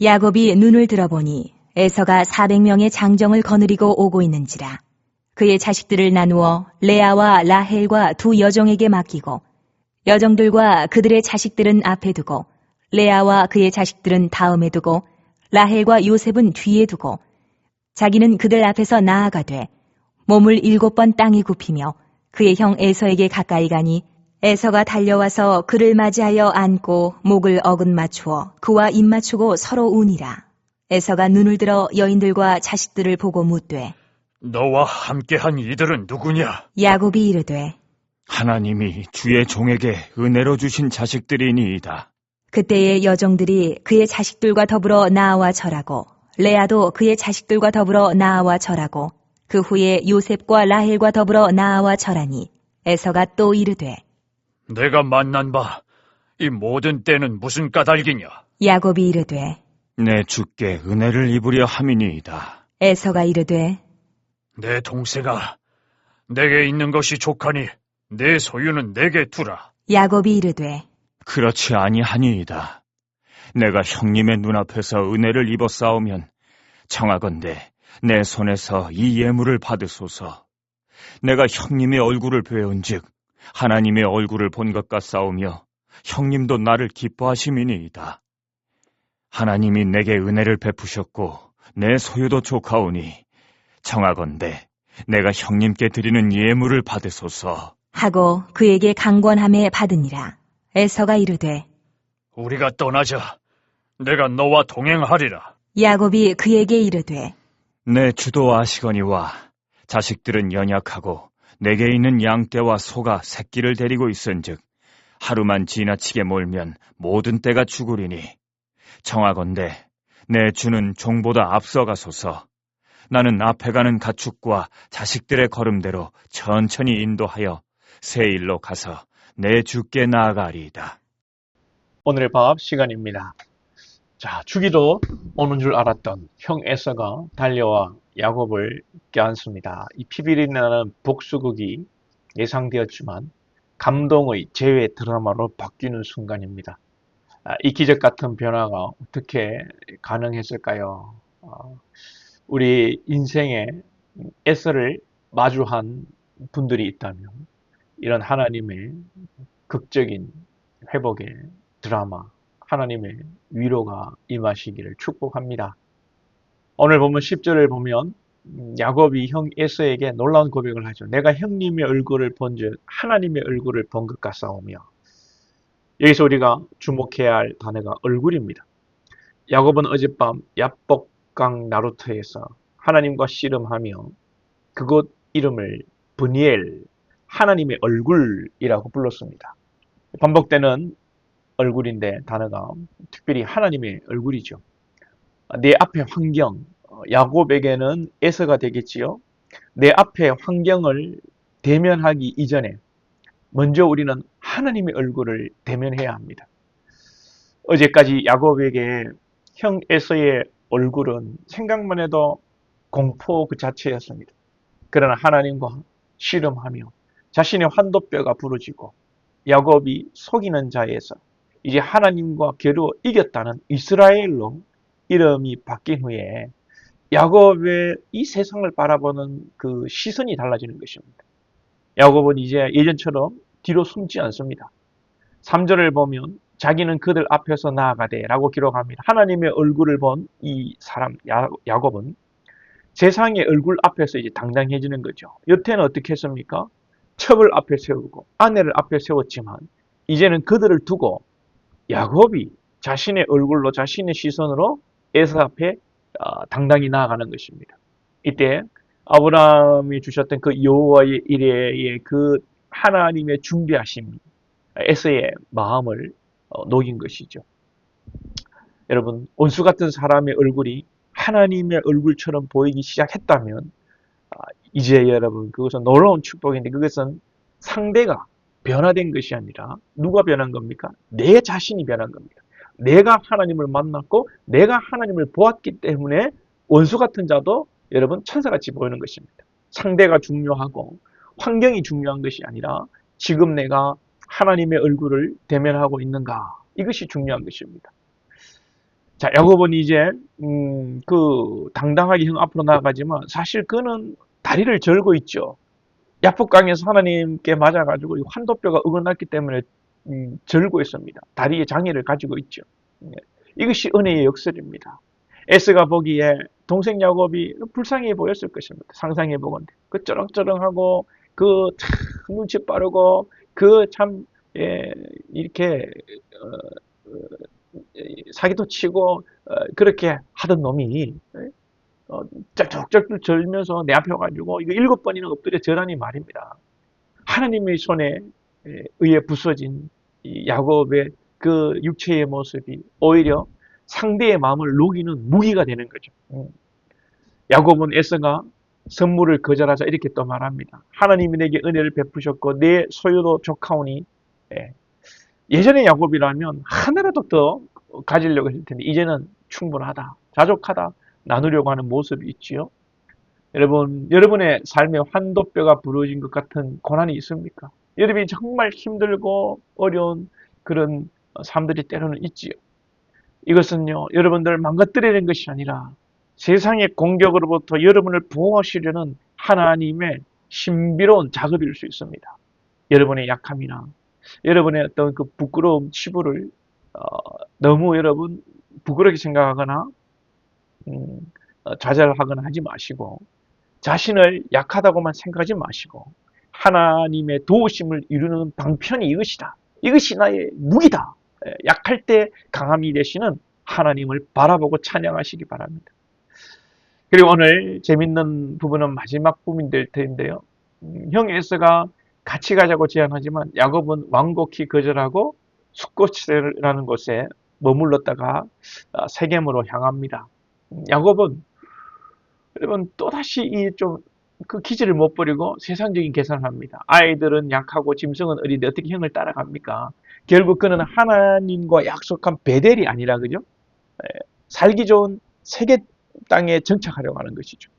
야곱이 눈을 들어보니 에서가 400명의 장정을 거느리고 오고 있는지라. 그의 자식들을 나누어 레아와 라헬과 두 여종에게 맡기고 여종들과 그들의 자식들은 앞에 두고 레아와 그의 자식들은 다음에 두고 라헬과 요셉은 뒤에 두고 자기는 그들 앞에서 나아가되 몸을 7번 땅에 굽히며 그의 형 에서에게 가까이 가니 에서가 달려와서 그를 맞이하여 안고 목을 어긋 맞추어 그와 입 맞추고 서로 우니라. 에서가 눈을 들어 여인들과 자식들을 보고 묻되 너와 함께한 이들은 누구냐? 야곱이 이르되 하나님이 주의 종에게 은혜로 주신 자식들이니이다. 그때의 여종들이 그의 자식들과 더불어 나아와 절하고 레아도 그의 자식들과 더불어 나아와 절하고 그 후에 요셉과 라헬과 더불어 나아와 절하니 에서가 또 이르되 내가 만난 바 이 모든 때는 무슨 까닭이냐? 야곱이 이르되 내 주께 은혜를 입으려 함이니이다. 에서가 이르되 내 동생아, 내게 있는 것이 족하니 내 소유는 내게 두라. 야곱이 이르되 그렇지 아니하니이다. 내가 형님의 눈앞에서 은혜를 입어 싸우면 청하건대 내 손에서 이 예물을 받으소서. 내가 형님의 얼굴을 배운즉 하나님의 얼굴을 본 것과 싸우며 형님도 나를 기뻐하심이니이다. 하나님이 내게 은혜를 베푸셨고 내 소유도 족하오니 청하건대 내가 형님께 드리는 예물을 받으소서 하고 그에게 강권함에 받으니라. 에서가 이르되 우리가 떠나자. 내가 너와 동행하리라. 야곱이 그에게 이르되 내 주도 아시거니와 자식들은 연약하고 내게 있는 양떼와 소가 새끼를 데리고 있은즉 하루만 지나치게 몰면 모든 떼가 죽으리니 청하건대 내 주는 종보다 앞서가소서. 나는 앞에 가는 가축과 자식들의 걸음대로 천천히 인도하여 새 일로 가서 내 주께 나아가리이다. 오늘의 밥 시간입니다. 자, 주기도 오는 줄 알았던 형 에서가 달려와 야곱을 껴안습니다. 이 피비린내 나는 복수극이 예상되었지만 감동의 재회 드라마로 바뀌는 순간입니다. 이 기적 같은 변화가 어떻게 가능했을까요? 우리 인생에 에서를 마주한 분들이 있다면 이런 하나님의 극적인 회복의 드라마, 하나님의 위로가 임하시기를 축복합니다. 오늘 보면 10절을 보면 야곱이 형 에서에게 놀라운 고백을 하죠. 내가 형님의 얼굴을 본즉 하나님의 얼굴을 본 것 같사오며. 여기서 우리가 주목해야 할 단어가 얼굴입니다. 야곱은 어젯밤 야복강 나루터에서 하나님과 씨름하며 그곳 이름을 브니엘, 하나님의 얼굴이라고 불렀습니다. 반복되는 얼굴인데 단어가 특별히 하나님의 얼굴이죠. 내 앞에 환경, 야곱에게는 에서가 되겠지요. 내 앞에 환경을 대면하기 이전에 먼저 우리는 하나님의 얼굴을 대면해야 합니다. 어제까지 야곱에게 형 에서의 얼굴은 생각만 해도 공포 그 자체였습니다. 그러나 하나님과 씨름하며 자신의 환도뼈가 부러지고 야곱이 속이는 자에서 이제 하나님과 겨루 이겼다는 이스라엘로 이름이 바뀐 후에 야곱의 이 세상을 바라보는 그 시선이 달라지는 것입니다. 야곱은 이제 예전처럼 뒤로 숨지 않습니다. 3절을 보면 자기는 그들 앞에서 나아가되 라고 기록합니다. 하나님의 얼굴을 본 이 사람 야곱은 세상의 얼굴 앞에서 이제 당당해지는 거죠. 여태는 어떻게 했습니까? 첩을 앞에 세우고 아내를 앞에 세웠지만 이제는 그들을 두고 야곱이 자신의 얼굴로 자신의 시선으로 에서 앞에 당당히 나아가는 것입니다. 이때 아브라함이 주셨던 그 여호와의 이레의 그 하나님의 준비하심이 에서의 마음을 녹인 것이죠. 여러분, 원수 같은 사람의 얼굴이 하나님의 얼굴처럼 보이기 시작했다면 이제 여러분 그것은 놀라운 축복인데 그것은 상대가 변화된 것이 아니라 누가 변한 겁니까? 내 자신이 변한 겁니다. 내가 하나님을 만났고 내가 하나님을 보았기 때문에 원수 같은 자도 여러분 천사같이 보이는 것입니다. 상대가 중요하고 환경이 중요한 것이 아니라 지금 내가 하나님의 얼굴을 대면하고 있는가, 이것이 중요한 것입니다. 자, 야곱은 이제 당당하게 형 앞으로 나아가지만 사실 그는 다리를 절고 있죠. 야복강에서 하나님께 맞아가지고 이 환도뼈가 어긋났기 때문에 절고 있습니다. 다리에 장애를 가지고 있죠. 예. 이것이 은혜의 역설입니다. 에스가 보기에 동생 야곱이 불쌍해 보였을 것입니다. 상상해 보건대. 그 쩌렁쩌렁하고 그 참 눈치 빠르고 그 참 이렇게 사기도 치고 그렇게 하던 놈이 쩔뚝쩔뚝 절면서 내 앞에 와가지고 이거 7번이나 엎드려 절하니 말입니다. 하나님의 손에 의해 부서진 이 야곱의 그 육체의 모습이 오히려 상대의 마음을 녹이는 무기가 되는 거죠. 야곱은 에서가 선물을 거절하자 이렇게 또 말합니다. 하나님이 내게 은혜를 베푸셨고 내 소유도 족하오니 예전에 야곱이라면 하나라도 더 가지려고 했을 텐데 이제는 충분하다, 자족하다, 나누려고 하는 모습이 있지요. 여러분, 여러분의 삶에 환도뼈가 부러진 것 같은 고난이 있습니까? 여러분이 정말 힘들고 어려운 그런 삶들이 때로는 있지요. 이것은요, 여러분들을 망가뜨리는 것이 아니라 세상의 공격으로부터 여러분을 보호하시려는 하나님의 신비로운 작업일 수 있습니다. 여러분의 약함이나 여러분의 어떤 그 부끄러움, 치부를 너무 여러분 부끄럽게 생각하거나 좌절하거나 하지 마시고 자신을 약하다고만 생각하지 마시고 하나님의 도우심을 이루는 방편이 이것이다. 이것이 나의 무기다. 약할 때 강함이 되시는 하나님을 바라보고 찬양하시기 바랍니다. 그리고 오늘 재밌는 부분은 마지막 부분이 될 텐데요. 형 에서가 같이 가자고 제안하지만 야곱은 완곡히 거절하고 숫꽃이라는 곳에 머물렀다가 세겜으로 향합니다. 야곱은 여러분 또다시 그 기질을 못 버리고 세상적인 계산을 합니다. 아이들은 약하고 짐승은 어린데 어떻게 형을 따라갑니까? 결국 그는 하나님과 약속한 베델이 아니라 그죠? 살기 좋은 세계 땅에 정착하려고 하는 것이죠.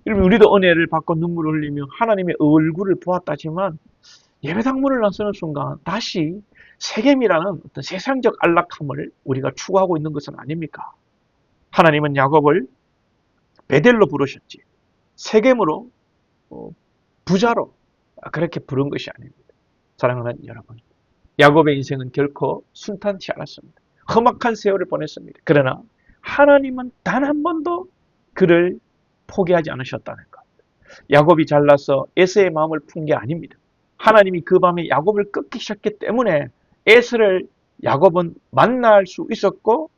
여러분 우리도 은혜를 받고 눈물을 흘리며 하나님의 얼굴을 보았다지만 예배당 문을 나서는 순간 다시 세겜이라는 어떤 세상적 안락함을 우리가 추구하고 있는 것은 아닙니까? 하나님은 야곱을 베델로 부르셨지 세겜으로 부자로 그렇게 부른 것이 아닙니다. 사랑하는 여러분, 야곱의 인생은 결코 순탄치 않았습니다. 험악한 세월을 보냈습니다. 그러나 하나님은 단 한 번도 그를 포기하지 않으셨다는 것. 야곱이 잘나서 에서의 마음을 푼 게 아닙니다. 하나님이 그 밤에 야곱을 꺾이셨기 때문에 에서를 야곱은 만날 수 있었고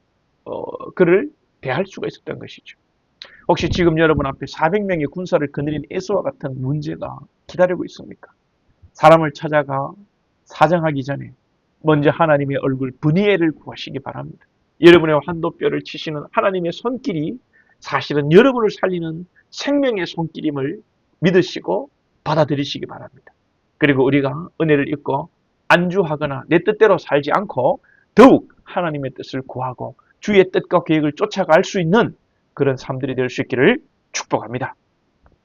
그를 대할 수가 있었던 것이죠. 혹시 지금 여러분 앞에 400명의 군사를 거느린 에서와 같은 문제가 기다리고 있습니까? 사람을 찾아가 사정하기 전에 먼저 하나님의 얼굴 분이엘을 구하시기 바랍니다. 여러분의 환도뼈를 치시는 하나님의 손길이 사실은 여러분을 살리는 생명의 손길임을 믿으시고 받아들이시기 바랍니다. 그리고 우리가 은혜를 입고 안주하거나 내 뜻대로 살지 않고 더욱 하나님의 뜻을 구하고 주의 뜻과 계획을 쫓아갈 수 있는 그런 삶들이 될 수 있기를 축복합니다.